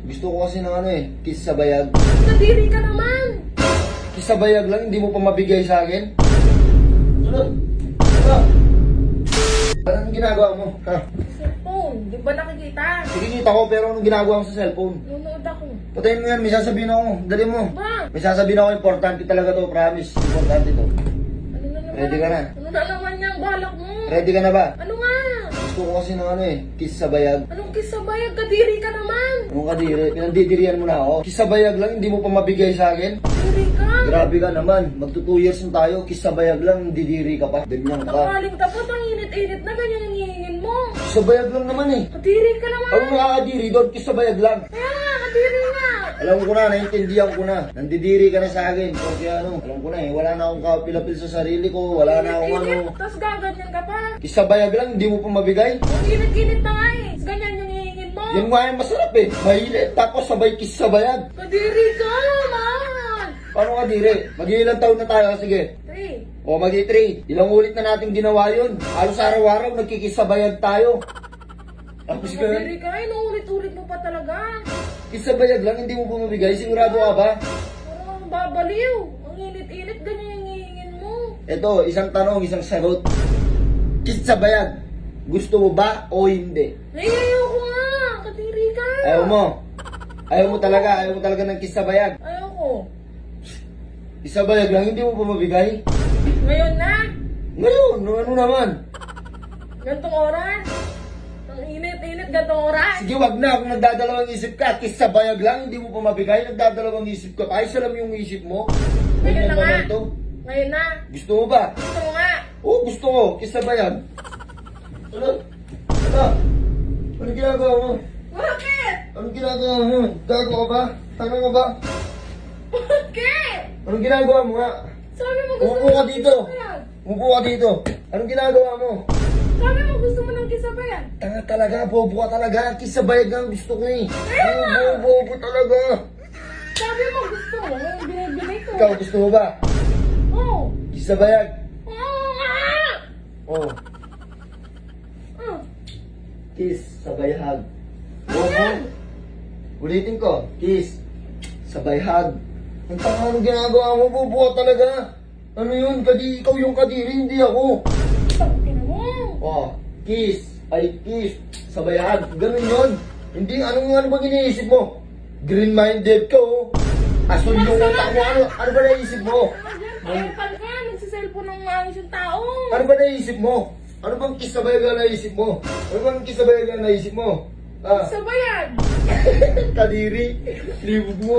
Gusto ko kasi ng ano eh, kiss sa bayag. Kadiri ka naman! Kiss sa bayag lang, hindi mo pa mabigay sa akin? Ano? Ano? Anong ginagawa mo? Ha? Cellphone, di ba nakikita? Nakikita ko pero anong ginagawa mo sa cellphone? Nunood ako. Patayin mo yan, may sasabihin ako. Dali mo. Ba? May sasabihin ako, importante talaga to, promise. Importante to. Ano na naman? Ready ka na? Ano na naman yung balak mo? Ready ka na ba? Ano nga? Gusto ko kasi ng ano eh, kiss sa bayag. Anong kiss sa bayag? Kadiri ka naman! Anong kadiri? Pinandidirian mo na ako. Kiss sa bayag lang, hindi mo pa mabigay sa akin? Kadiri ka! Grabe ka naman. Magto 2 years na tayo, kiss sa bayag lang, didiri ka pa. Ganyan ka. Tanghaling tapos ang init-init na ganyan ang hihingin mo. Kiss sa bayag lang naman eh. Kadiri ka naman! Ano nakakadiri doon? Kiss sa bayag lang. Kaya nga, kadiri nga! Alam ko na, naintindihan ko na. Nandidiri ka na sa akin. Porque ano, alam ko na eh, wala na akong kapilapil sa sarili ko. Wala na akong ano. Init-init, tapos gaganyan ka pa. Kiss sa bayag lang, hindi mo pa mabigay. Ang init-init na nga eh. Tapos ganyan yung hihingin mo. Yan nga yung masarap eh. Mahilit, tapos sabay kiss sa bayag. Kadiri ka naman! Paano kadiri? Mag-ilang taon na tayo, sige. 3. O mag-3. Ilang ulit na natin ginawa yun. Halos araw-araw nagkikis sa bayag tayo. Tapos ka, Kadiri ka, inuulit-ulit mo pa talaga. kiss sa bayag lang, hindi mo pa mabigay. Sigurado ka ba? Parang babaliw. Ang init-init, ganyan yung hihingin mo. Ito, isang tanong, isang sagot. Kiss sa bayag, gusto mo ba o hindi? Ay, ayoko nga. Kadiri ka. Ayaw mo. Ayaw mo talaga ng kiss sa bayag. Ayoko. Kiss sa bayag lang, hindi mo pa mabigay. Ngayon na. Ngayon, ano naman? Gantong oras. Ang init-init, gantong oras. Sige, wag na. Kung nagdadalawang isip ka, kiss sa bayag lang, hindi mo pa mabigay. Nagdadalawang isip ka. Ayos alam yung isip mo. Ngayon Ganyan na nga. naman to. Ngayon na. Gusto mo ba? Gusto mo nga. Oo, gusto ko. Kiss sa bayag. Ano? Ano? Ano ginagawa mo? Bakit? Anong ginagawa mo? Gago ka ba? Tanga mo ba? Bakit? Anong ginagawa mo nga? Sabi mo gusto Umupo ka ng dito. kisabayan. Umupo ka dito. Anong ginagawa mo? Sabi mo gusto mo ng kisabayan. Tanga talaga, bobo ka talaga. Kiss sa bayag ang gusto ko eh. Kaya nga. Bobo talaga. Sabi mo gusto mo. Binibigay ko. Ikaw, gusto mo ba? Oo. Kiss sa bayag. Oo nga. Oh, Ah. kiss sa bayag. Ano yan? Ulitin ko. Kiss sa bayag. Ang tanga anong ginagawa mo, bobo ka talaga. Ano yun? Ikaw yung kadiri, hindi ako. Tangina mo. Oh, kiss. Ay, kiss. Sa bayag. Ganun yun. Hindi, ano bang iniisip mo? Green-minded ka, oh. Asul yung utak mo. Ano ba naisip mo? Ayun ka. Nagsiselfon ng maayos yung tao. Ano ba naisip mo? Ano bang kiss sa bayag na naisip mo? Ano bang kiss sa bayag na naisip mo? Ah, Sabayan. kadiri. Libog mo.